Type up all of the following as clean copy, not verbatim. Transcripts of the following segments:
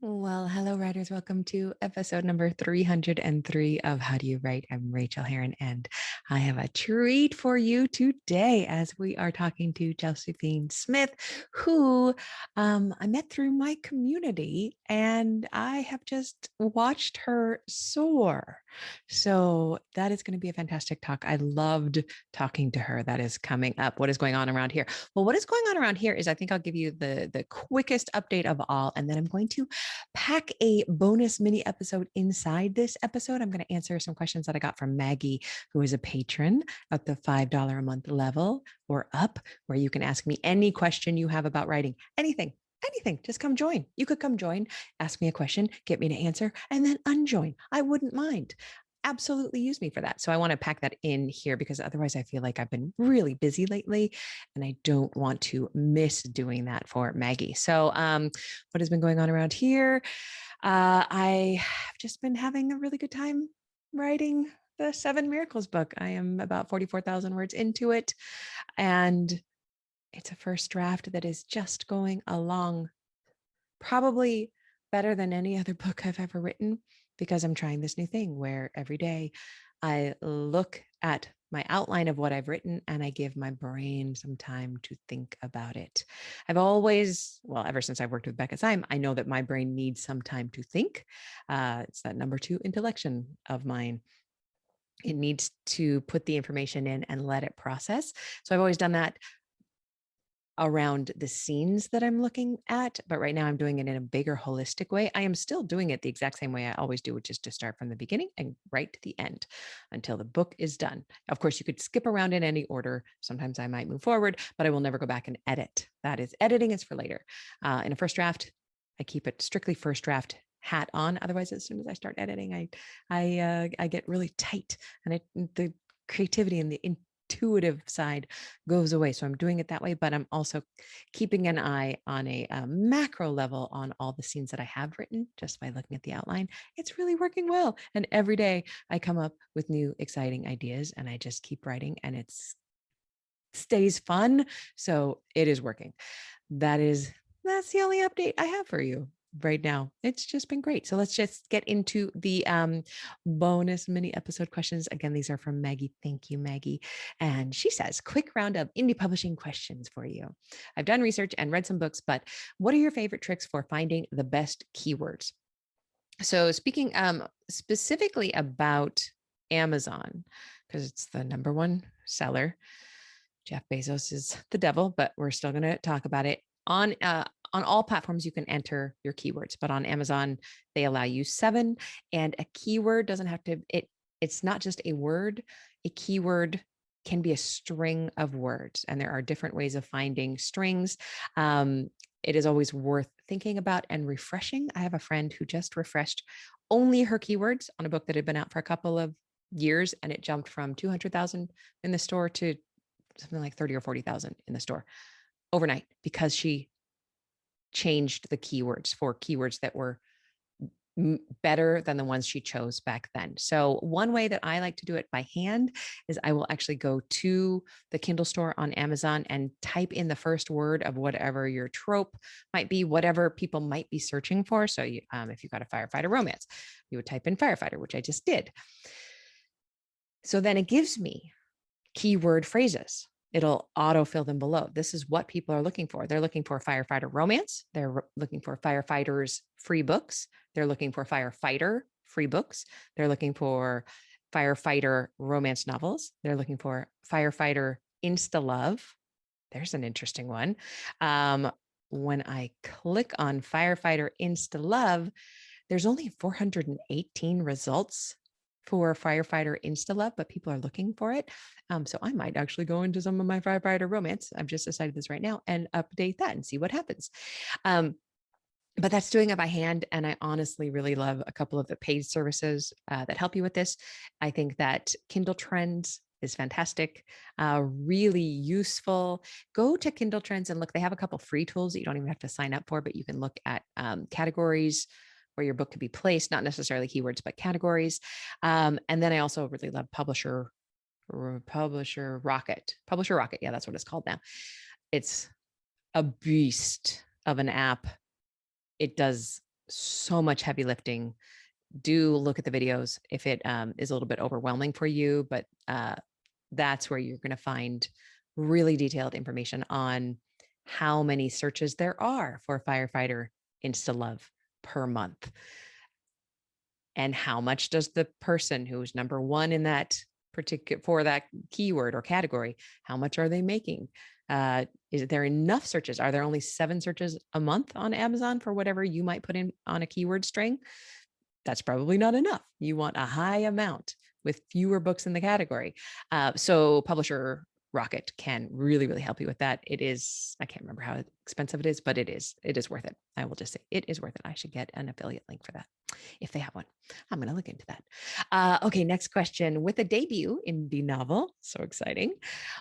Well, hello, writers. Welcome to episode number 303 of How Do You Write? I'm Rachael Herron, and I have a treat for you today as we are talking to Josephine Smith, who I met through my community, and I have just watched her soar. So that is going to be a fantastic talk. I loved talking to her. That is coming up. What is going on around here? Well, what is going on around here is I think I'll give you the quickest update of all, and then I'm going to pack a bonus mini episode inside this episode. I'm going to answer some questions that I got from Maggie, who is a patron at the $5 a month level or up, where you can ask me any question you have about writing, anything. Just come join. You could come join, ask me a question, get me to answer, and then unjoin. I wouldn't mind. Absolutely use me for that. So I want to pack that in here because otherwise I feel like I've been really busy lately and I don't want to miss doing that for Maggie. So what has been going on around here? I have just been having a really good time writing the Seven Miracles book. I am about 44,000 words into it, and it's a first draft that is just going along probably better than any other book I've ever written, because I'm trying this new thing where every day I look at my outline of what I've written and I give my brain some time to think about it. I've always, well, ever since I've worked with Becca Syme, I know that my brain needs some time to think. It's that number 2 intellection of mine. It needs to put the information in and let it process. So I've always done that around the scenes that I'm looking at, but right now I'm doing it in a bigger holistic way. I am still doing it the exact same way I always do, which is to start from the beginning and right to the end until the book is done. Of course, you could skip around in any order. Sometimes I might move forward, but I will never go back and edit. That is, editing is for later. In a first draft, I keep it strictly first draft hat on. Otherwise, as soon as I start editing, I get really tight, and the creativity and the intuitive side goes away. So I'm doing it that way, but I'm also keeping an eye on a macro level on all the scenes that I have written just by looking at the outline. It's really working well. And every day I come up with new exciting ideas and I just keep writing, and it stays fun. So it is working. That's the only update I have for you right now. It's just been great. So let's just get into the bonus mini episode questions. Again, these are from Maggie. Thank you, Maggie. And she says, quick round of indie publishing questions for you. I've done research and read some books, but what are your favorite tricks for finding the best keywords? So speaking specifically about Amazon, because it's the number 1 seller. Jeff Bezos is the devil, but we're still going to talk about it. On all platforms, you can enter your keywords, but on Amazon, they allow you 7. And a keyword doesn't have to, it's not just a word. A keyword can be a string of words, and there are different ways of finding strings. It is always worth thinking about and refreshing. I have a friend who just refreshed only her keywords on a book that had been out for a couple of years, and it jumped from 200,000 in the store to something like 30 or 40,000 in the store overnight, because she changed the keywords for keywords that were better than the ones she chose back then. So one way that I like to do it by hand is I will actually go to the Kindle store on Amazon and type in the first word of whatever your trope might be, whatever people might be searching for. So if you got a firefighter romance, you would type in firefighter, which I just did. So then it gives me keyword phrases. It'll autofill them below. This is what people are looking for. They're looking for firefighter romance. They're looking for firefighters free books. They're looking for firefighter free books. They're looking for firefighter romance novels. They're looking for firefighter insta love. There's an interesting one. When I click on firefighter insta love, there's only 418 results for firefighter insta love, but people are looking for it. So I might actually go into some of my firefighter romance. I've just decided this right now and update that and see what happens. But that's doing it by hand. And I honestly really love a couple of the paid services that help you with this. I think that Kindle Trends is fantastic, really useful. Go to Kindle Trends and look. They have a couple free tools that you don't even have to sign up for, but you can look at categories where your book could be placed, not necessarily keywords, but categories. And then I also really love Publisher Rocket. Yeah, that's what it's called now. It's a beast of an app. It does so much heavy lifting. Do look at the videos if it is a little bit overwhelming for you, but that's where you're going to find really detailed information on how many searches there are for firefighter InstaLove per month. And how much does the person who's number one in that particular, for that keyword or category, how much are they making? Is there enough searches? Are there only 7 searches a month on Amazon for whatever you might put in on a keyword string? That's probably not enough. You want a high amount with fewer books in the category. So Publisher Rocket can really, really help you with that. It is, I can't remember how expensive it is, but it is worth it. I will just say it is worth it. I should get an affiliate link for that if they have one. I'm going to look into that. Okay, next question. With a debut indie novel, so exciting.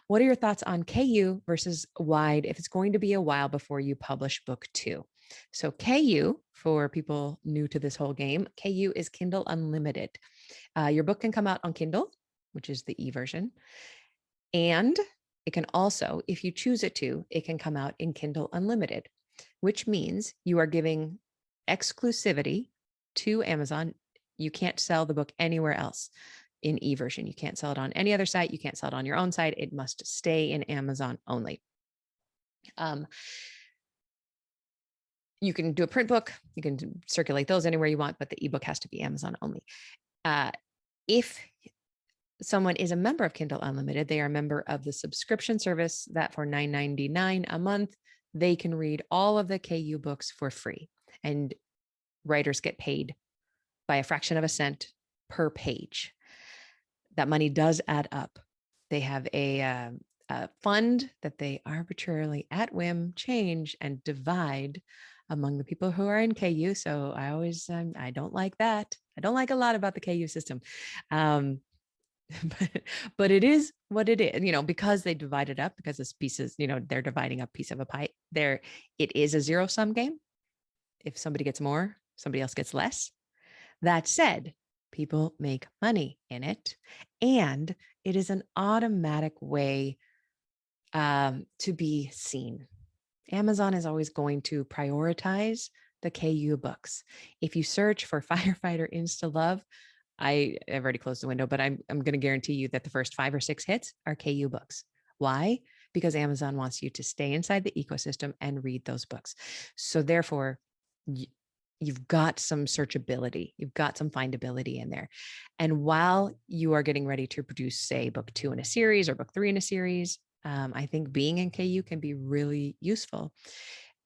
What are your thoughts on KU versus wide if it's going to be a while before you publish book 2? So KU, for people new to this whole game, KU is Kindle Unlimited. Your book can come out on Kindle, which is the e-version. And it can also, if you choose it to, it can come out in Kindle Unlimited, which means you are giving exclusivity to Amazon. You can't sell the book anywhere else in e-version. You can't sell it on any other site. You can't sell it on your own site. It must stay in Amazon only. You can do a print book. You can circulate those anywhere you want, but the ebook has to be Amazon only. If someone is a member of Kindle Unlimited, they are a member of the subscription service that for $9.99 a month, they can read all of the KU books for free. And writers get paid by a fraction of a cent per page. That money does add up. They have a fund that they arbitrarily at whim change and divide among the people who are in KU. So I always, I don't like that. I don't like a lot about the KU system. But it is what it is, because they divide it up, because this pieces, they're dividing up piece of a pie there. It is a zero sum game. If somebody gets more, somebody else gets less. That said, people make money in it, and it is an automatic way to be seen. Amazon is always going to prioritize the KU books. If you search for firefighter InstaLove, I've already closed the window, but I'm going to guarantee you that the first 5 or 6 hits are KU books. Why? Because Amazon wants you to stay inside the ecosystem and read those books. So therefore, you've got some searchability, you've got some findability in there. And while you are getting ready to produce, say, book 2 in a series or book 3 in a series, I think being in KU can be really useful.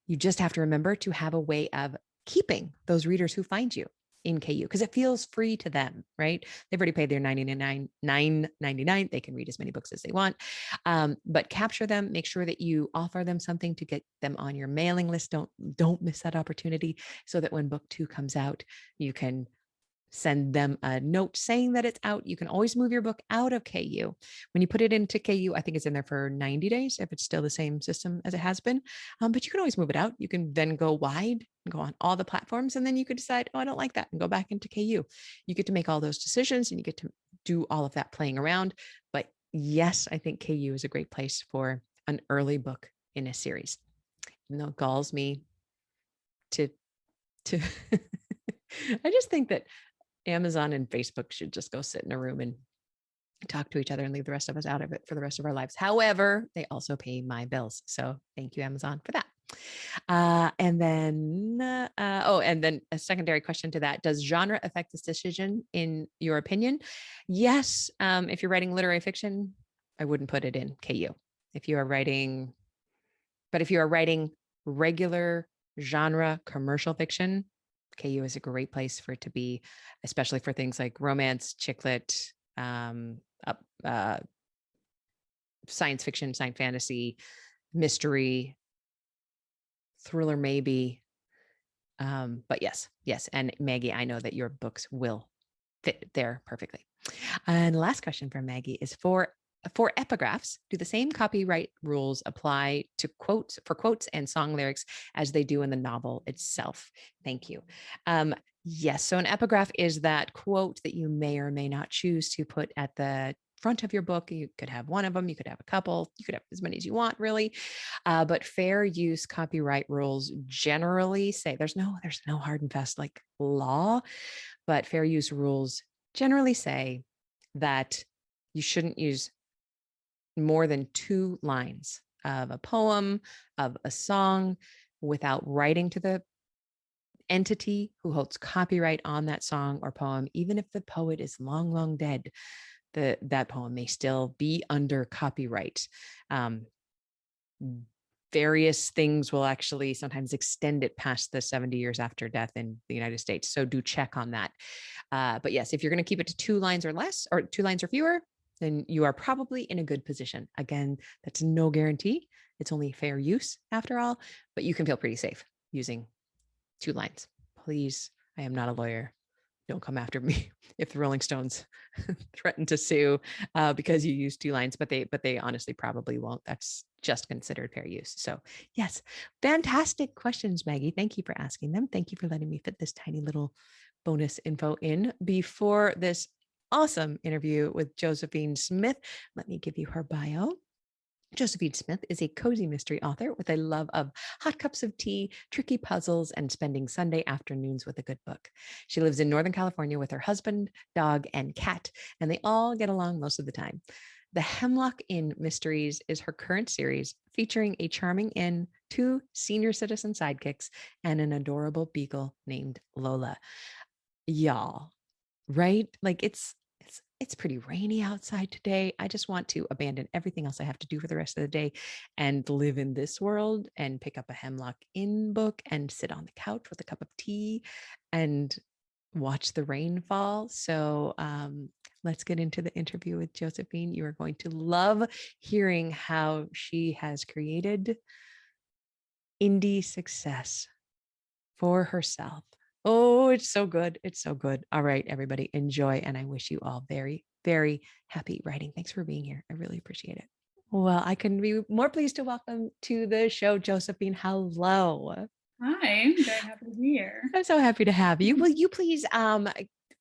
You just have to remember to have a way of keeping those readers who find you in KU, because it feels free to them, right? They've already paid their $9.99. They can read as many books as they want, but capture them. Make sure that you offer them something to get them on your mailing list. Don't miss that opportunity, so that when book 2 comes out, you can send them a note saying that it's out. You can always move your book out of KU. When you put it into KU, I think it's in there for 90 days if it's still the same system as it has been. But you can always move it out. You can then go wide and go on all the platforms. And then you could decide, oh, I don't like that, and go back into KU. You get to make all those decisions, and you get to do all of that playing around. But yes, I think KU is a great place for an early book in a series. Even though it galls me to I just think that Amazon and Facebook should just go sit in a room and talk to each other and leave the rest of us out of it for the rest of our lives. However, they also pay my bills. So thank you, Amazon, for that. And then a secondary question to that: does genre affect this decision in your opinion? Yes. If you're writing literary fiction, I wouldn't put it in KU. If you are writing regular genre commercial fiction, KU is a great place for it to be, especially for things like romance, chick lit, science fiction, science fantasy, mystery, thriller, maybe. But yes. And Maggie, I know that your books will fit there perfectly. And the last question from Maggie is for epigraphs, do the same copyright rules apply to quotes and song lyrics as they do in the novel itself? Thank you. Yes. So an epigraph is that quote that you may or may not choose to put at the front of your book. You could have one of them, you could have a couple, you could have as many as you want, really. But fair use copyright rules generally say there's no hard and fast like law, but fair use rules generally say that you shouldn't use more than 2 lines of a poem, of a song, without writing to the entity who holds copyright on that song or poem. Even if the poet is long, long dead, that poem may still be under copyright. Various things will actually sometimes extend it past the 70 years after death in the United States. So do check on that. But yes, if you're going to keep it to 2 lines or less, or 2 lines or fewer, then you are probably in a good position. Again, that's no guarantee. It's only fair use after all, but you can feel pretty safe using 2 lines. Please, I am not a lawyer. Don't come after me if the Rolling Stones threaten to sue because you used 2 lines, but they honestly probably won't. That's just considered fair use. So yes, fantastic questions, Maggie. Thank you for asking them. Thank you for letting me fit this tiny little bonus info in before this awesome interview with Josephine Smith. Let me give you her bio. Josephine Smith is a cozy mystery author with a love of hot cups of tea, tricky puzzles, and spending Sunday afternoons with a good book. She lives in Northern California with her husband, dog, and cat, and they all get along most of the time. The Hemlock Inn Mysteries is her current series, featuring a charming inn, 2 senior citizen sidekicks, and an adorable beagle named Lola. Y'all, right? Like it's pretty rainy outside today. I just want to abandon everything else I have to do for the rest of the day and live in this world and pick up a Hemlock Inn book and sit on the couch with a cup of tea and watch the rain fall. So let's get into the interview with Josephine. You are going to love hearing how she has created indie success for herself. Oh, it's so good. It's so good. All right, everybody, enjoy. And I wish you all very, very happy writing. Thanks for being here. I really appreciate it. Well, I couldn't be more pleased to welcome to the show, Josephine. Hello. Hi, I'm very happy to be here. I'm so happy to have you. Will you please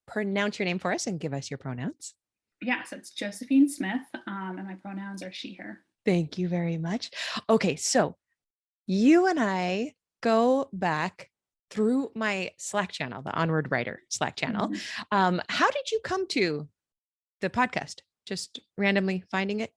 pronounce your name for us and give us your pronouns? Yes, it's Josephine Smith, and my pronouns are she, her. Thank you very much. Okay, so you and I go back through my Slack channel, the Onward Writer Slack channel. How did you come to the podcast? Just randomly finding it?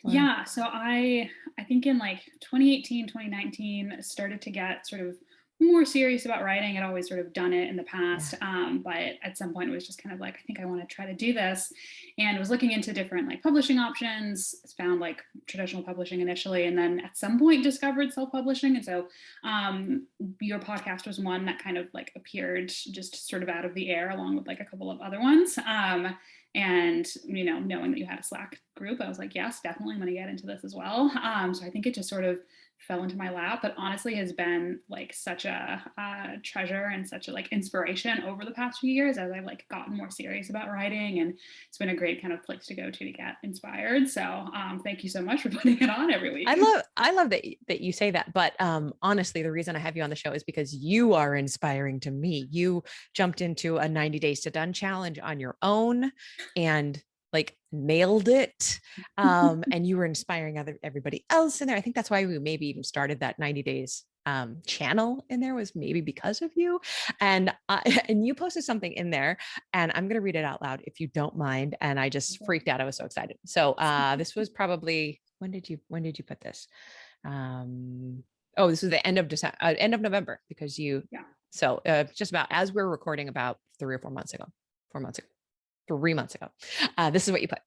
Yeah, so I think in like 2018, 2019, started to get sort of more serious about writing. I'd always sort of done it in the past, but at some point it was just kind of like, I think I want to try to do this, and was looking into different like publishing options. Found like traditional publishing initially, and then at some point discovered self-publishing. And so your podcast was one that kind of like appeared just sort of out of the air, along with like a couple of other ones. And knowing that you had a Slack group, I was like, yes, definitely, I'm going to get into this as well. So I think it just sort of fell into my lap, but honestly has been like such a treasure and such a like inspiration over the past few years as I've like gotten more serious about writing, and it's been a great kind of place to go to get inspired. So thank you so much for putting it on every week. I love that you say that, but honestly, the reason I have you on the show is because you are inspiring to me. You jumped into a 90 days to done challenge on your own and like nailed it. And you were inspiring everybody else in there. I think that's why we maybe even started that 90 days channel in there, was maybe because of you. And you posted something in there, and I'm going to read it out loud if you don't mind. And I just freaked out. I was so excited. So this was probably, when did you put this? This was the end of December, end of November, because so just about as we're recording, about 3 or 4 months ago, 3 months ago. This is what you put.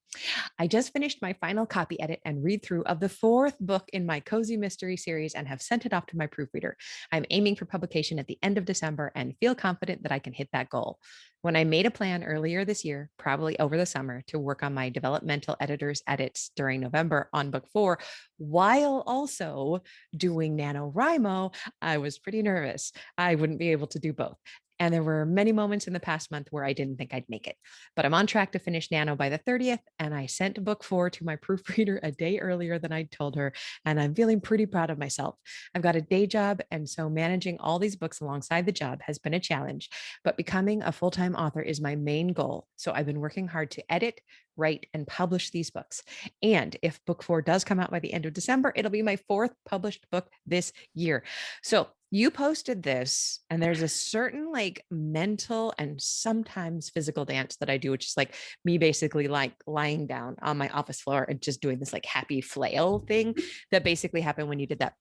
I just finished my final copy edit and read through of the 4th book in my cozy mystery series and have sent it off to my proofreader. I'm aiming for publication at the end of December and feel confident that I can hit that goal. When I made a plan earlier this year, probably over the summer, to work on my developmental editor's edits during November on book 4, while also doing NaNoWriMo, I was pretty nervous I wouldn't be able to do both. And there were many moments in the past month where I didn't think I'd make it, but I'm on track to finish Nano by the 30th. And I sent book 4 to my proofreader a day earlier than I told her. And I'm feeling pretty proud of myself. I've got a day job, and so managing all these books alongside the job has been a challenge, but becoming a full-time author is my main goal. So I've been working hard to edit, write, and publish these books. And if book 4 does come out by the end of December, it'll be my 4th published book this year. So you posted this, and there's a certain like mental and sometimes physical dance that I do, which is like me basically like lying down on my office floor and just doing this like happy flail thing that basically happened when you did that.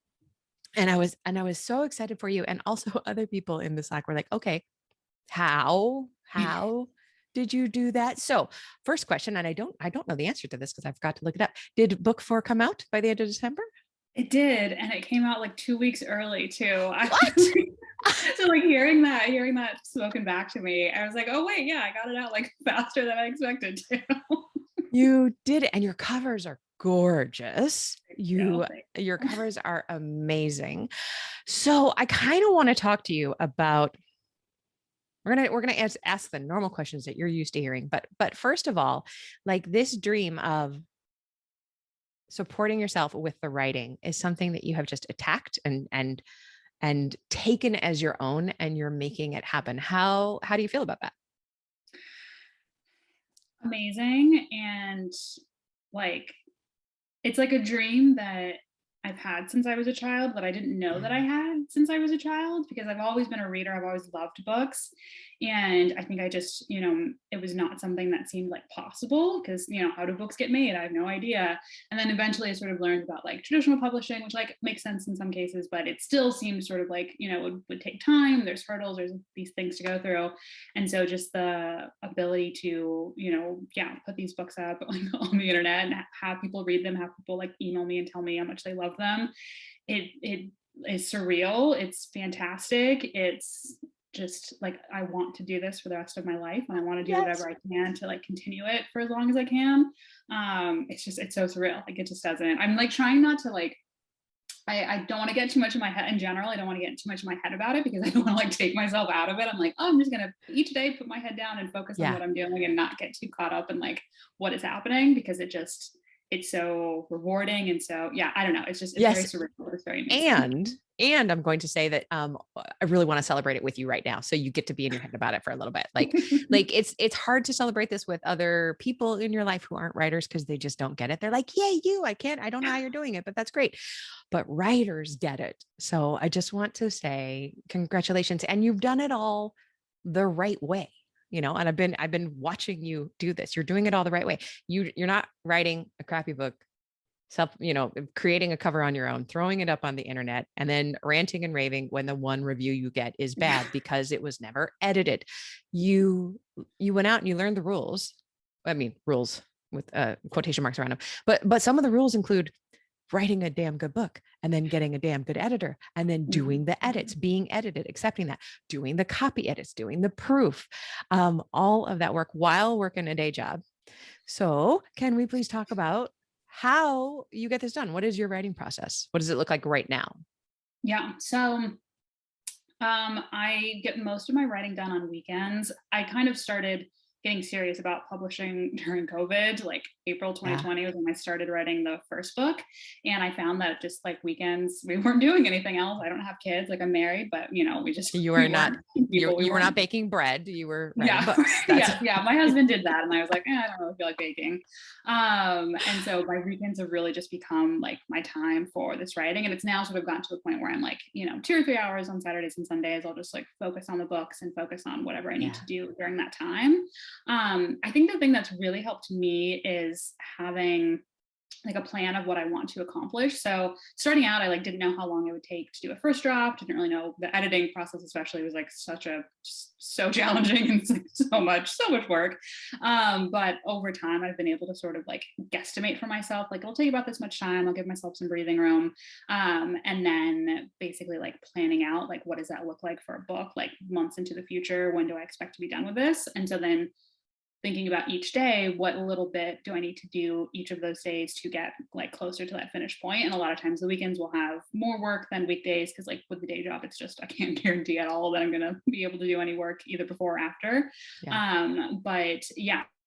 And I was so excited for you. And also other people in the Slack were like, okay, how did you do that? So first question, and I don't know the answer to this because I forgot to look it up. Did book 4 come out by the end of December? It did, and it came out like 2 weeks early too. What? So like hearing that spoken back to me, I was like, oh wait, yeah, I got it out like faster than I expected to. You did it, and your covers are gorgeous. Your covers are amazing. So I kind of want to talk to you about, we're gonna ask the normal questions that you're used to hearing, but first of all, like this dream of supporting yourself with the writing is something that you have just attacked and taken as your own, and you're making it happen. How do you feel about that? Amazing. And like it's like a dream that I've had since I was a child that I didn't know that I had since I was a child, because I've always been a reader. I've always loved books. And I think I just, it was not something that seemed like possible because, how do books get made? I have no idea. And then eventually I sort of learned about like traditional publishing, which like makes sense in some cases, but it still seems sort of like, would take time. There's hurdles, there's these things to go through. And so just the ability to, put these books up like on the internet and have people read them, have people like email me and tell me how much they love them. It is surreal. It's fantastic. It's just like, I want to do this for the rest of my life, and I want to do whatever I can to like continue it for as long as I can. It's so surreal. Like it just doesn't, I'm like trying not to like, I don't want to get too much in my head in general. I don't want to get too much in my head about it because I don't want to like take myself out of it. I'm like, oh, I'm just going to each day put my head down and focus on what I'm doing and not get too caught up in like what is happening, because it's so rewarding. And so, I don't know. It's very surreal. It's very amazing. And I'm going to say that I really want to celebrate it with you right now. So you get to be in your head about it for a little bit. Like it's hard to celebrate this with other people in your life who aren't writers because they just don't get it. They're like, yay, I don't know how you're doing it, but that's great. But writers get it. So I just want to say congratulations. And you've done it all the right way. And I've been watching you do this. You're doing it all the right way. You're not writing a crappy book, creating a cover on your own, throwing it up on the internet, and then ranting and raving when the one review you get is bad because it was never edited. You went out and you learned the rules. I mean, rules with quotation marks around them. But some of the rules include writing a damn good book and then getting a damn good editor and then doing the edits, being edited, accepting that, doing the copy edits, doing the proof, all of that work while working a day job. So can we please talk about how you get this done? What is your writing process? What does it look like right now? Yeah. So I get most of my writing done on weekends. I kind of started getting serious about publishing during COVID, like April 2020 was when I started writing the first book. And I found that just like weekends, we weren't doing anything else. I don't have kids, like I'm married, but you were not baking bread. You were writing books. Yeah. My husband did that. And I was like, I don't really feel like baking. And so my weekends have really just become like my time for this writing. And it's now sort of gotten to the point where I'm like, 2 or 3 hours on Saturdays and Sundays, I'll just like focus on the books and focus on whatever I need to do during that time. I think the thing that's really helped me is having like a plan of what I want to accomplish. So starting out, I like didn't know how long it would take to do a first draft. Didn't really know the editing process, especially was like so challenging and it's like so much work. But over time, I've been able to sort of like guesstimate for myself, like it'll take about this much time. I'll give myself some breathing room. And then basically like planning out, like, what does that look like for a book, like months into the future? When do I expect to be done with this? And so then thinking about each day, what little bit do I need to do each of those days to get like closer to that finish point? And a lot of times the weekends will have more work than weekdays, because like with the day job, it's just, I can't guarantee at all that I'm going to be able to do any work either before or after.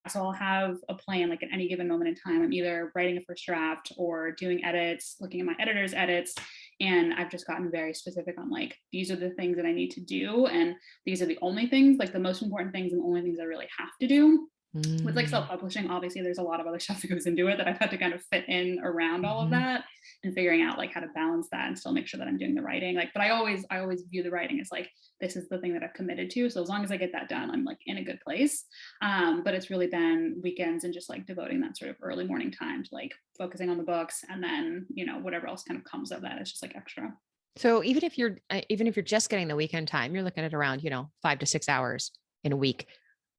So I'll have a plan, like at any given moment in time, I'm either writing a first draft or doing edits, looking at my editor's edits. And I've just gotten very specific on like, these are the things that I need to do. And these are the only things, like the most important things and the only things I really have to do. With like Mm. self-publishing, obviously there's a lot of other stuff that goes into it that I've had to kind of fit in around all of Mhm. that, and figuring out like how to balance that and still make sure that I'm doing the writing. Like, but I always view the writing as like, this is the thing that I've committed to. So as long as I get that done, I'm like in a good place. But it's really been weekends and just like devoting that sort of early morning time to like focusing on the books, and then, whatever else kind of comes of that, it's just like extra. So even if you're just getting the weekend time, you're looking at around, 5 to 6 hours in a week.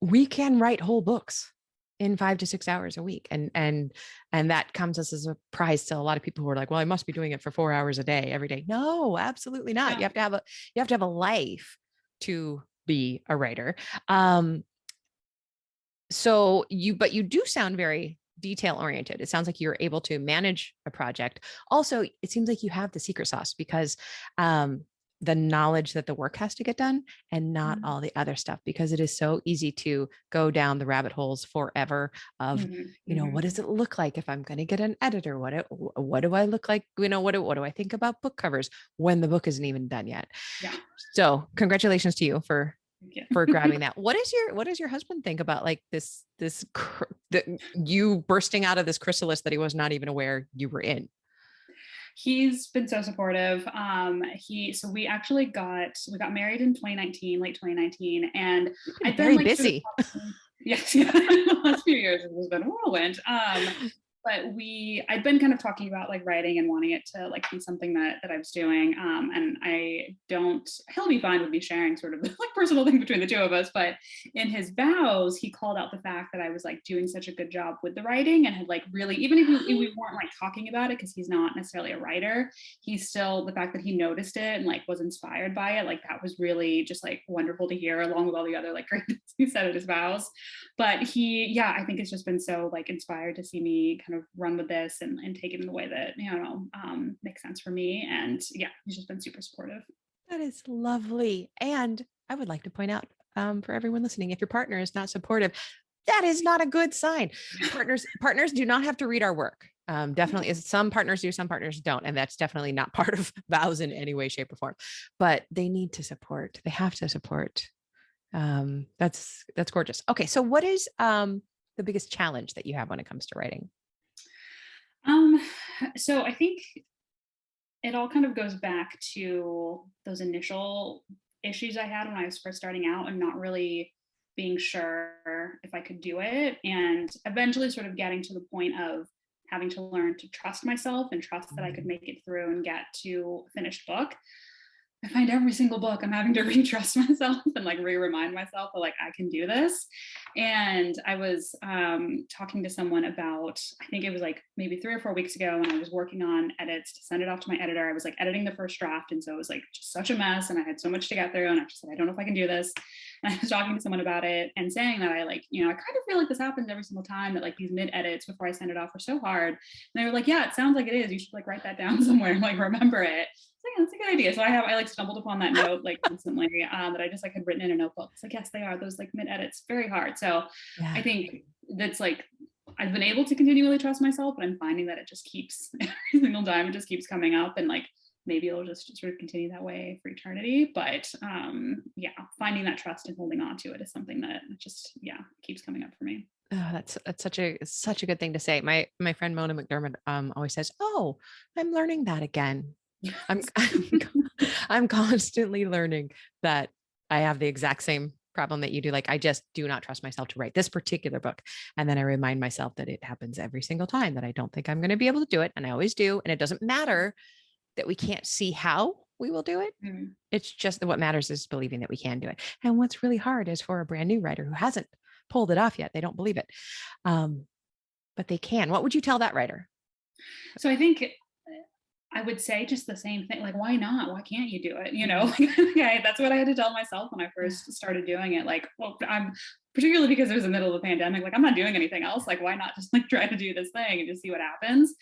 We can write whole books in 5 to 6 hours a week. And that comes as a surprise to a lot of people who are like, well, I must be doing it for 4 hours a day every day. No, absolutely not. Yeah. You have to have a life to be a writer. Um, but you do sound very detail oriented. It sounds like you're able to manage a project. Also, it seems like you have the secret sauce because um, the knowledge that the work has to get done and not Mhm. all the other stuff, because it is so easy to go down the rabbit holes forever of, Mhm. what Mhm. does it look like if I'm going to get an editor? What do I look like? What do I think about book covers when the book isn't even done yet? Yeah. So congratulations to you Thank you. for grabbing that. What does your husband think about like you bursting out of this chrysalis that he was not even aware you were in? He's been so supportive. We got married in 2019, late 2019, and You've been I'd been very like sort of busy. talking. Yes, yeah, the last few years it has been a whirlwind. But I'd been kind of talking about like writing and wanting it to like be something that I was doing. And he'll be fine with me sharing sort of the like personal thing between the two of us. But in his vows, he called out the fact that I was like doing such a good job with the writing, and had like really, even if we weren't like talking about it, because he's not necessarily a writer, he's still, the fact that he noticed it and like was inspired by it, like that was really just like wonderful to hear, along with all the other like great things he said at his vows. But yeah, I think it's just been so like inspired to see me kind of run with this, and take it in the way that, makes sense for me. And yeah, he's just been super supportive. That is lovely. And I would like to point out, for everyone listening, if your partner is not supportive, that is not a good sign. Partners do not have to read our work. Definitely is, some partners do, some partners don't, and that's definitely not part of vows in any way, shape, or form. But they need to support. They have to support. That's gorgeous. Okay, so what is the biggest challenge that you have when it comes to writing? Um, so I think it all kind of goes back to those initial issues I had when I was first starting out, and not really being sure if I could do it. And eventually sort of getting to the point of having to learn to trust myself and trust that I could Mm. make it through and get to a finished book. I find every single book I'm having to retrust myself and like remind myself that like I can do this. And I was talking to someone about, I think it was like maybe 3 or 4 weeks ago, when I was working on edits to send it off to my editor. I was like editing the first draft, and so it was like just such a mess, and I had so much to get through, and I just said, I don't know if I can do this. And I was talking to someone about it and saying that I like, I kind of feel like this happens every single time, that like these mid edits before I send it off are so hard. And they were like, yeah, it sounds like it is. You should like write that down somewhere and like remember it. Like, yeah, that's a good idea. So I like stumbled upon that note like recently, that I just like had written in a notebook. It's like, yes, they are those like mid edits, very hard. So I Yeah. think that's like, I've been able to continually trust myself, but I'm finding that it just keeps every single time it just keeps coming up, and like maybe it'll just sort of continue that way for eternity. But yeah, finding that trust and holding on to it is something that just, yeah, keeps coming up for me. Oh, that's such a good thing to say. My friend Mona McDermott always says, "Oh, I'm learning that again. I'm I'm constantly learning that I have the exact same problem that you do. Like I just do not trust myself to write this particular book. And then I remind myself that it happens every single time, that I don't think I'm going to be able to do it. And I always do. And it doesn't matter that we can't see how we will do it. Mm. It's just that what matters is believing that we can do it. And what's really hard is for a brand new writer who hasn't pulled it off yet. They don't believe it. Um, but they can. What would you tell that writer? So I think I would say just the same thing. Like, why not? Why can't you do it? Mm. Okay, that's what I had to tell myself when I first started doing it. Like, well, I'm particularly because it was the middle of the pandemic. Like, I'm not doing anything else. Like, why not just like try to do this thing and just see what happens?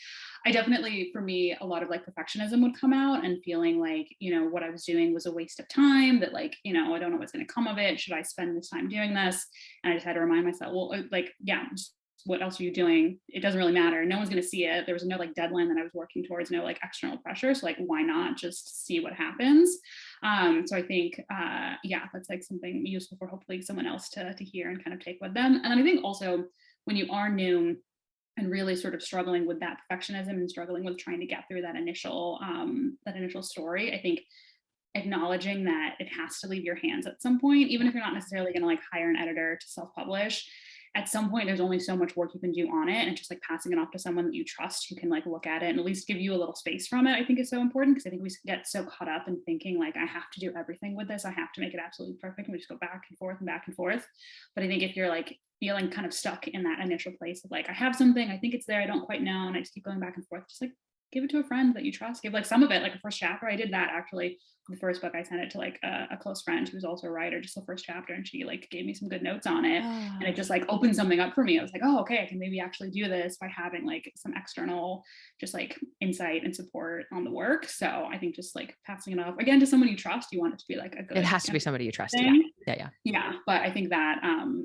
I definitely, for me, a lot of like perfectionism would come out, and feeling like, what I was doing was a waste of time, that like, I don't know what's going to come of it. Should I spend this time doing this? And I just had to remind myself, well, like, yeah, what else are you doing? It doesn't really matter. No one's going to see it. There was no like deadline that I was working towards, no like external pressure. So like, why not just see what happens? So I think, yeah, that's like something useful for hopefully someone else to hear and kind of take with them. And then I think also when you are new and really sort of struggling with that perfectionism and struggling with trying to get through that initial story, I think acknowledging that it has to leave your hands at some point, even if you're not necessarily going to like hire an editor to self-publish. At some point, there's only so much work you can do on it, and just like passing it off to someone that you trust who can like look at it and at least give you a little space from it, I think is so important, because I think we get so caught up in thinking like, I have to do everything with this, I have to make it absolutely perfect, and we just go back and forth and back and forth. But I think if you're like feeling kind of stuck in that initial place of like, I have something, I think it's there, I don't quite know, and I just keep going back and forth, just like give it to a friend that you trust. Give like some of it, like a first chapter. I did that actually. The first book I sent it to like a close friend who was also a writer, just the first chapter, and she like gave me some good notes on it. And it just like opened something up for me. I was like, oh, okay, I can maybe actually do this by having like some external just like insight and support on the work. So I think just like passing it off again to someone you trust, you want it to be like a good, it has to be somebody you trust. Yeah. But I think that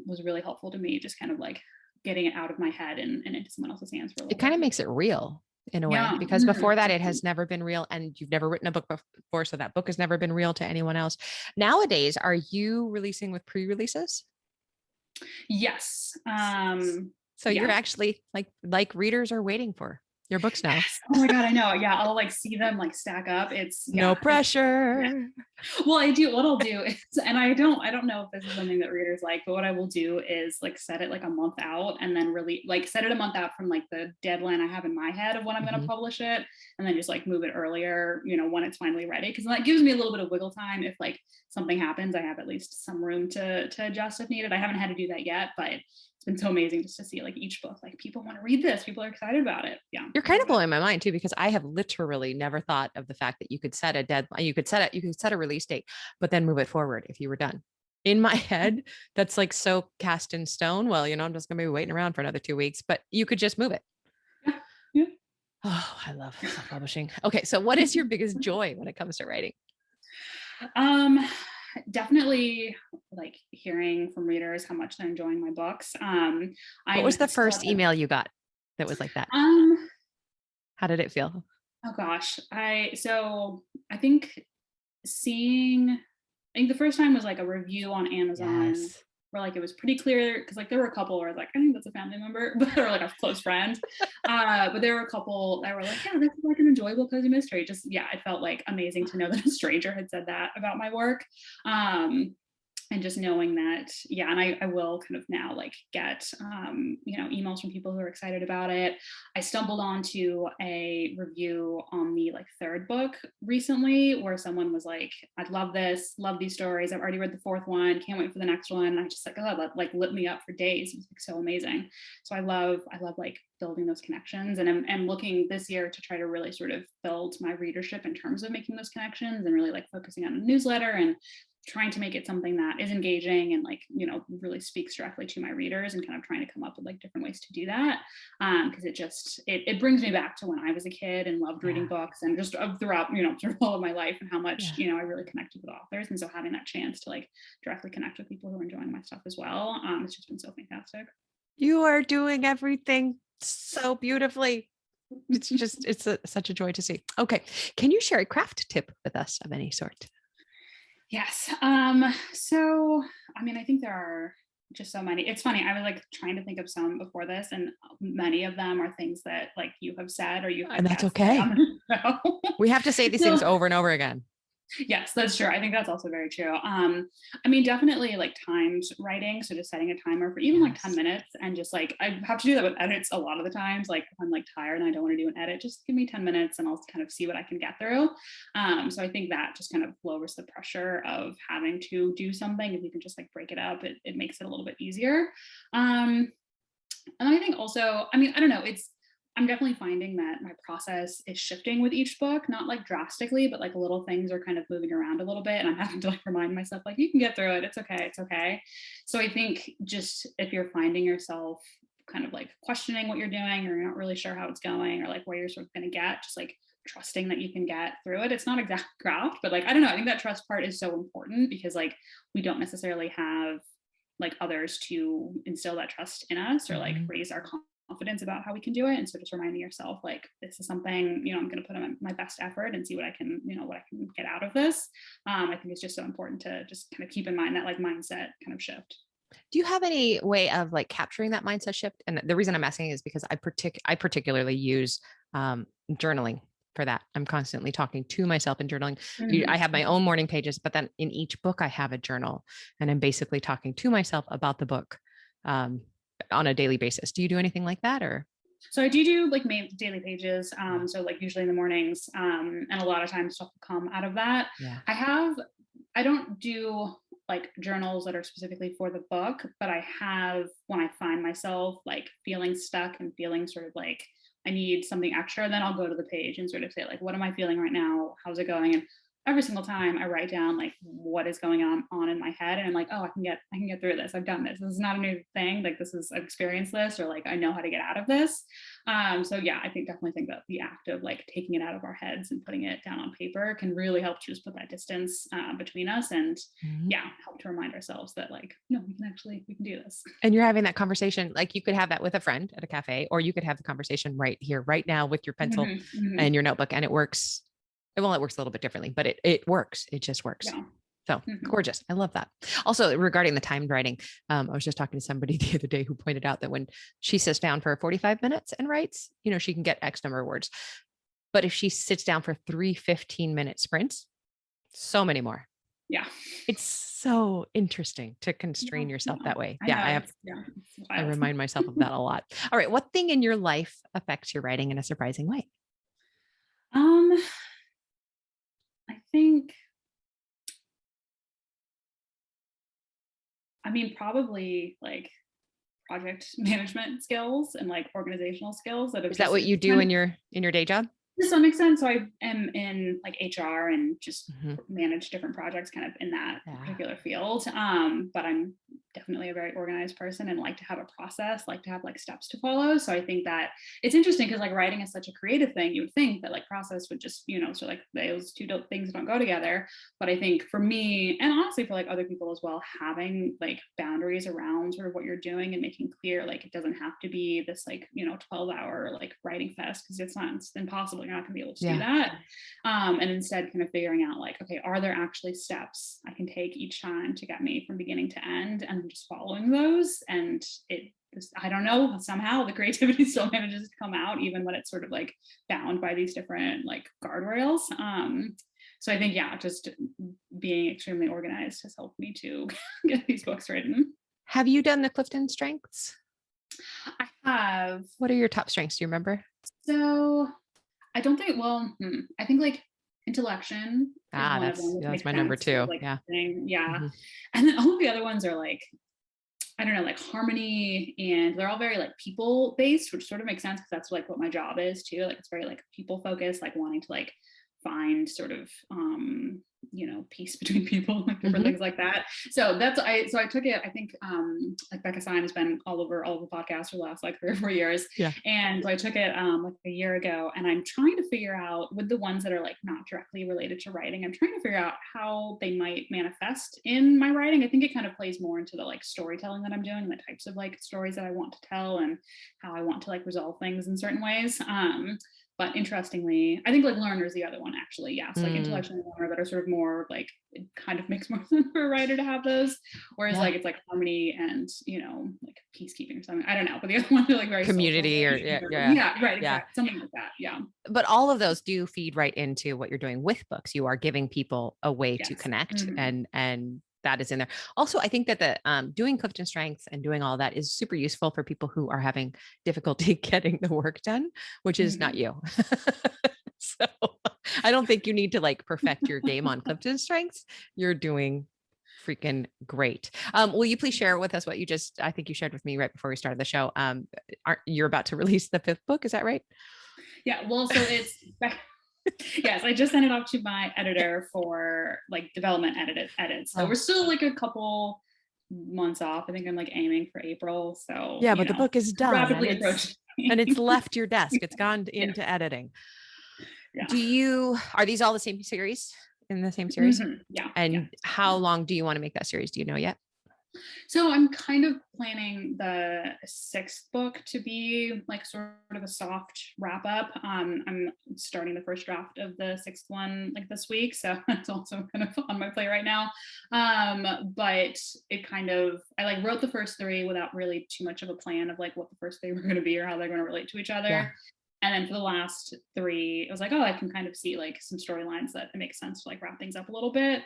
was really helpful to me, just kind of like getting it out of my head and into someone else's hands for a little bit. It kind of makes it real in a way, because before that it has never been real, and you've never written a book before, so that book has never been real to anyone else. Nowadays, are you releasing with pre-releases? Yes. So you're actually like readers are waiting for your books now. Yes. Oh my God, I know. Yeah, I'll like see them like stack up. It's no pressure. Well, what I'll do is, and I don't know if this is something that readers like, but what I will do is like set it like a month out, and then really like set it a month out from like the deadline I have in my head of when I'm going to publish it, and then just like move it earlier, when it's finally ready. Because that gives me a little bit of wiggle time. If like something happens, I have at least some room to adjust if needed. I haven't had to do that yet, but it's been so amazing just to see like each book, like people want to read this, people are excited about it. Yeah. You're kind of blowing my mind too, because I have literally never thought of the fact that you could set a deadline, you could set a release date, but then move it forward if you were done. In my head, that's like so cast in stone. Well, I'm just going to be waiting around for another 2 weeks, but you could just move it. Yeah. Oh, I love self-publishing. Okay. So what is your biggest joy when it comes to writing? Definitely like hearing from readers how much they're enjoying my books. What was the first email you got that was like that? How did it feel? Oh gosh. I think the first time was like a review on Amazon. Yes. Where like it was pretty clear, because like there were a couple where I was like, I think that's a family member, but or like a close friend. But there were a couple that were like, yeah, this is like an enjoyable cozy mystery. Just it felt like amazing to know that a stranger had said that about my work. And just knowing that, and I will kind of now like get, emails from people who are excited about it. I stumbled onto a review on the like third book recently where someone was like, I love this, love these stories. I've already read the fourth one, can't wait for the next one. And I just like, oh, that like lit me up for days. It was like so amazing. So I love like building those connections, and I'm looking this year to try to really sort of build my readership in terms of making those connections and really like focusing on a newsletter and trying to make it something that is engaging and like, really speaks directly to my readers, and kind of trying to come up with like different ways to do that. Because it brings me back to when I was a kid and loved reading books, and just throughout, sort of all of my life, and how much, I really connected with authors. And so having that chance to like directly connect with people who are enjoying my stuff as well, it's just been so fantastic. You are doing everything so beautifully. It's such a joy to see. Okay. Can you share a craft tip with us of any sort? Yes. So, I mean, I think there are just so many. It's funny. I was like trying to think of some before this, and many of them are things that like you have said or you have. And that's okay. We have to say these things over and over again. Yes, that's true. I think that's also very true. I mean, definitely like timed writing. So just setting a timer for even like 10 minutes, and just like, I have to do that with edits a lot of the times. Like if I'm like tired and I don't want to do an edit, just give me 10 minutes and I'll kind of see what I can get through. So I think that just kind of lowers the pressure of having to do something. If you can just like break it up, it makes it a little bit easier. And I think also, I mean, I don't know, I'm definitely finding that my process is shifting with each book, not like drastically, but like little things are kind of moving around a little bit. And I'm having to like remind myself, like, you can get through it. It's okay. It's okay. So I think just if you're finding yourself kind of like questioning what you're doing, or you're not really sure how it's going, or like where you're sort of going to get, just like trusting that you can get through it. It's not exact craft, but like, I don't know. I think that trust part is so important, because like we don't necessarily have like others to instill that trust in us, or like raise our confidence about how we can do it. And so just reminding yourself, like, this is something, you know, I'm going to put in my best effort and see what I can, you know, what I can get out of this. I think it's just so important to just kind of keep in mind that like mindset kind of shift. Do you have any way of like capturing that mindset shift? And the reason I'm asking is because I particularly use journaling for that. I'm constantly talking to myself and journaling. I have my own morning pages, but then in each book I have a journal, and I'm basically talking to myself about the book on a daily basis. Do you do anything like that, or? So I do like daily pages. So like usually in the mornings, and a lot of times stuff will come out of that. Yeah. I don't do like journals that are specifically for the book, but I have, when I find myself like feeling stuck and feeling sort of like I need something extra, then I'll go to the page and sort of say like, what am I feeling right now? How's it going? And every single time I write down like what is going on in my head, and I'm like, oh, I can get through this. I've done this. This is not a new thing. Like I've experienced this, or like I know how to get out of this. So yeah, I definitely think that the act of like taking it out of our heads and putting it down on paper can really help to just put that distance between us, and yeah, help to remind ourselves that like, no, we can do this. And you're having that conversation, like you could have that with a friend at a cafe, or you could have the conversation right here, right now with your pencil and your notebook, and it works. Well, it works a little bit differently, but it works. It just works. Yeah. So gorgeous. I love that. Also, regarding the timed writing, I was just talking to somebody the other day who pointed out that when she sits down for 45 minutes and writes, you know, she can get X number of words. But if she sits down for 3 15-minute sprints, so many more. Yeah. It's so interesting to constrain yourself that way. I remind myself of that a lot. All right. What thing in your life affects your writing in a surprising way? I think, probably like project management skills and like organizational skills. Is that what you do in your day job? To some extent. So I am in like HR and just manage different projects kind of in that particular field. But I'm definitely a very organized person and like to have a process, like to have like steps to follow. So I think that it's interesting because like writing is such a creative thing. You would think that like process would just, you know, so like those two things don't go together. But I think for me, and honestly for like other people as well, having like boundaries around sort of what you're doing and making clear, like it doesn't have to be this like, you know, 12-hour like writing fest, because it's impossible. You're not gonna be able to do that. And instead kind of figuring out like, okay, are there actually steps I can take each time to get me from beginning to end, and just following those. And I don't know, somehow the creativity still manages to come out even when it's sort of like bound by these different like guardrails. So I think, yeah, just being extremely organized has helped me to get these books written. Have you done the Clifton Strengths? I have. What are your top strengths? Do you remember? So I don't think, I think like intellection. That's my number 2. Like, yeah. And then all of the other ones are like, I don't know, like harmony, and they're all very like people based, which sort of makes sense because that's like what my job is too. Like it's very like people focused, like wanting to like find sort of you know, peace between people, like different things like that. So I took it, I think like Becca Stein has been all over all of the podcasts for the last like 3 or 4 years. And so I took it like a year ago, and I'm trying to figure out with the ones that are like not directly related to writing, I'm trying to figure out how they might manifest in my writing. I think it kind of plays more into the like storytelling that I'm doing, the types of like stories that I want to tell, and how I want to like resolve things in certain ways. But interestingly, I think like learner is the other one actually. Yeah. So like intellectual and learner that are sort of more like, it kind of makes more sense for a writer to have those. Whereas like it's like harmony and, you know, like peacekeeping or something. I don't know. But the other ones are like very community social, right. Exactly. Something like that. Yeah. But all of those do feed right into what you're doing with books. You are giving people a way to connect, and that is in there. Also, I think that the doing Clifton Strengths and doing all that is super useful for people who are having difficulty getting the work done, which is not you. So I don't think you need to like perfect your game on Clifton Strengths. You're doing freaking great. Will you please share with us what I think you shared with me right before we started the show. You're about to release the 5th book. Is that right? Yeah. Well, so it's yes, I just sent it off to my editor for like development edits. So we're still like a couple months off. I think I'm like aiming for April. So yeah, but the book is done. Rapidly approaching. And it's left your desk. It's gone into editing. Yeah. Are these all the same series, in the same series? Yeah. And how long do you want to make that series? Do you know yet? So I'm kind of planning the sixth book to be like sort of a soft wrap up. I'm starting the first draft of the sixth one like this week, so that's also kind of on my plate right now. But it kind of I like wrote the first three without really too much of a plan of like what the first three were going to be or how they're going to relate to each Yeah. other. And then for the last three, it was like, oh, I can kind of see like some storylines that it makes sense to like wrap things up a little bit.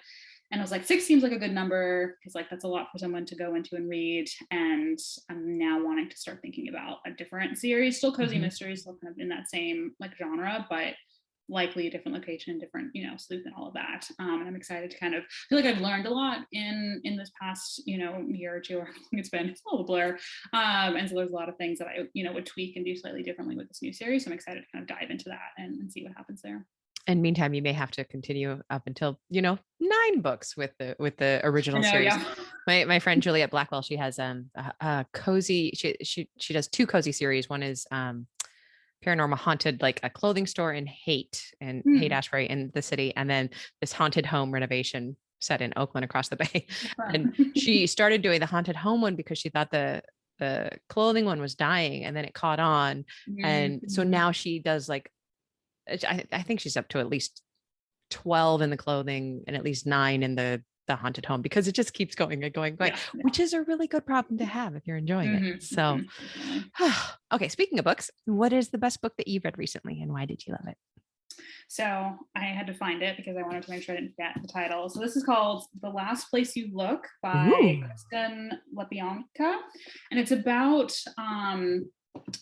And I was like, six seems like a good number because like that's a lot for someone to go into and read. And I'm now wanting to start thinking about a different series, still cozy Mhm. mysteries, still kind of in that same like genre, but likely a different location, different, sleuth and all of that. And I'm excited to kind of feel like I've learned a lot in this past, year or two, or it's all a blur. And so there's a lot of things that I, would tweak and do slightly differently with this new series. So I'm excited to kind of dive into that and see what happens there. And meantime, you may have to continue up until, 9 books with the I original know, series. yeah. My friend Juliet Blackwell, she has a cozy, she does 2 cozy series. One is paranormal haunted, like a clothing store in Haight Hmm. Ashbury in the city, and then this haunted home renovation set in Oakland across the bay. And Fun. she started doing the haunted home one because she thought the clothing one was dying, and then it caught on. And so Mm-hmm. now she does like I think she's up to at least 12 in the clothing and at least 9 in the haunted home, because it just keeps going and going, Yeah, yeah. which is a really good problem to have if you're enjoying it. Mm-hmm, So, definitely. okay, speaking of books, what is the best book that you've read recently and why did you love it? So I had to find it because I wanted to make sure I didn't forget the title. So this is called The Last Place You Look by Ooh. Kristen Lepionka. And it's about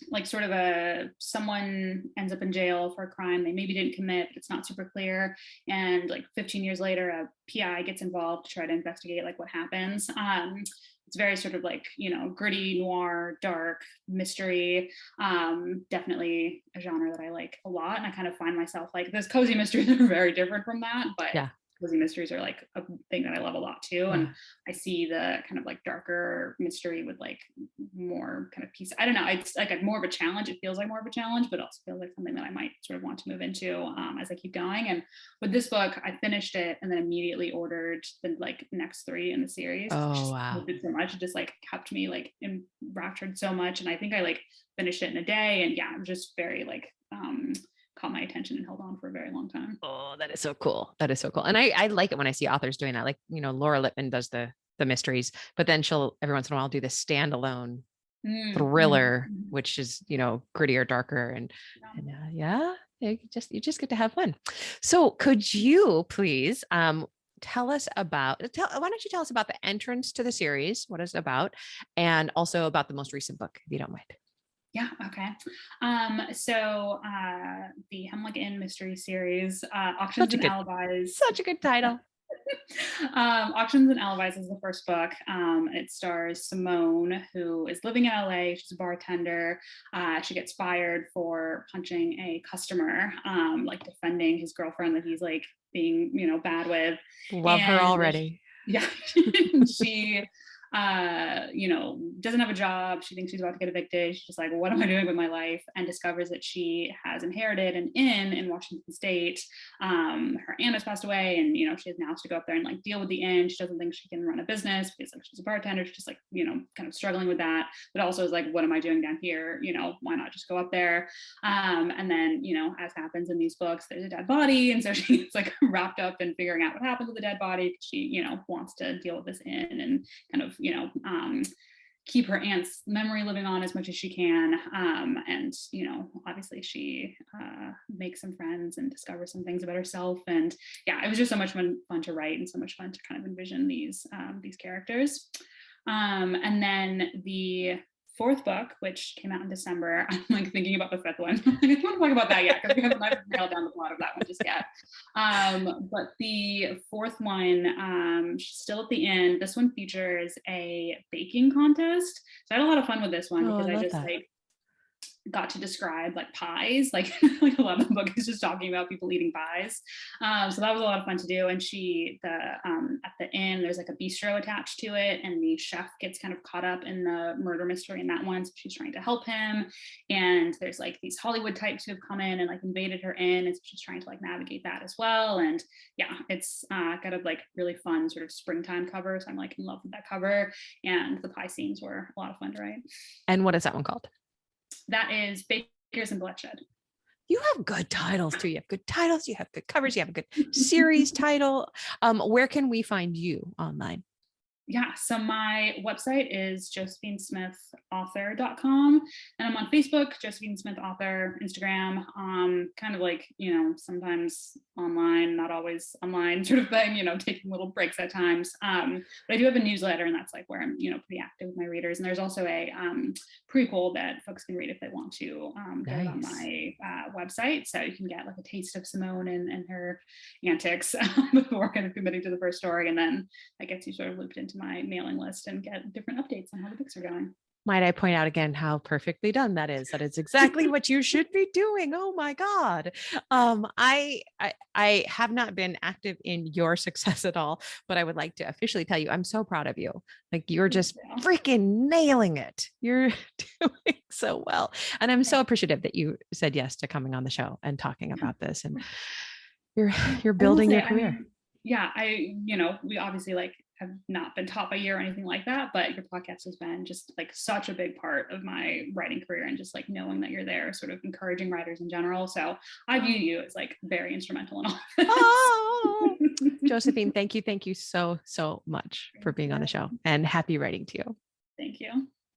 like sort of someone ends up in jail for a crime they maybe didn't commit, but it's not super clear. And like 15 years later, a PI gets involved to try to investigate like what happens. It's very sort of like, gritty, noir, dark mystery. Definitely a genre that I like a lot. And I kind of find myself like there's cozy mysteries that are very different from that, but Yeah. cozy mysteries are like a thing that I love a lot too. And Yeah. I see the kind of like darker mystery with like more kind of piece. I don't know. It's like more of a challenge. It feels like more of a challenge, but also feels like something that I might sort of want to move into as I keep going. And with this book, I finished it and then immediately ordered the like next three in the series. Oh, Just wow. loved it so much. It just like kept me like enraptured so much. And I think I like finished it in a day. And yeah, it was just very like caught my attention and held on for a very long time. Oh, that is so cool. That is so cool. And I like it when I see authors doing that. Like, Laura Lippman does the mysteries, but then she'll every once in a while do the standalone thriller, Mm-hmm. which is, grittier, darker, Yeah. and yeah, you just get to have fun. So could you please tell us about why don't you tell us about the entrance to the series, what it's about, and also about the most recent book, if you don't mind. Yeah, okay. So the Hemlock Inn mystery series, Auctions Such a and good, Alibis. such a good title. Auctions and Alibis is the first book. It stars Simone, who is living in LA. She's a bartender. She gets fired for punching a customer, like defending his girlfriend that he's like being, bad with. Love her And already. yeah, she doesn't have a job. She thinks she's about to get evicted. She's just like, what am I doing with my life? And discovers that she has inherited an inn in Washington State. Her aunt has passed away, and she now has to go up there and like deal with the inn. She doesn't think she can run a business because like she's a bartender. She's just like, kind of struggling with that. But also is like, what am I doing down here? Why not just go up there? And then, as happens in these books, there's a dead body. And so she's like wrapped up in figuring out what happened with the dead body. She, wants to deal with this inn and kind of, keep her aunt's memory living on as much as she can. And, obviously she makes some friends and discovers some things about herself. And yeah, it was just so much fun to write and so much fun to kind of envision these characters. And then the fourth book, which came out in December, I'm like thinking about the fifth one. I don't want to talk about that yet because we haven't nailed down the plot of that one just yet. But the fourth one, still at the end, this one features a baking contest. So I had a lot of fun with this one Oh, I because I love just that. like got to describe like pies, like, like a lot of the book is just talking about people eating pies. So that was a lot of fun to do. And at the inn, there's like a bistro attached to it, and the chef gets kind of caught up in the murder mystery in that one. So she's trying to help him. And there's like these Hollywood types who have come in and like invaded her inn, and so she's trying to like navigate that as well. And yeah, it's got a like really fun sort of springtime cover. So I'm like in love with that cover. And the pie scenes were a lot of fun to write. And what is that one called? That is Bakers and Bloodshed. You have good titles too. You have good titles. You have good covers. You have a good series title. Where can we find you online? Yeah, so my website is josephinesmithauthor.com, and I'm on Facebook, Josephine Smith Author, Instagram, kind of like, sometimes online, not always online sort of thing, taking little breaks at times. But I do have a newsletter, and that's like where I'm, pretty active with my readers. And there's also a prequel that folks can read if they want to get it on my website. So you can get like a taste of Simone and her antics before kind of committing to the first story. And then that gets you sort of looped into my mailing list and get different updates on how the books are going. Might I point out again how perfectly done that is? That is exactly what you should be doing. Oh my God. I have not been active in your success at all, but I would like to officially tell you, I'm so proud of you. Like you're just freaking nailing it. You're doing so well. And I'm so appreciative that you said yes to coming on the show and talking about this. And you're building your career. We obviously like have not been taught by you or anything like that, but your podcast has been just like such a big part of my writing career, and just like knowing that you're there sort of encouraging writers in general. So I view you as like very instrumental in all of this. Oh, Josephine, thank you so much for being on the show, and happy writing to you. Thank you.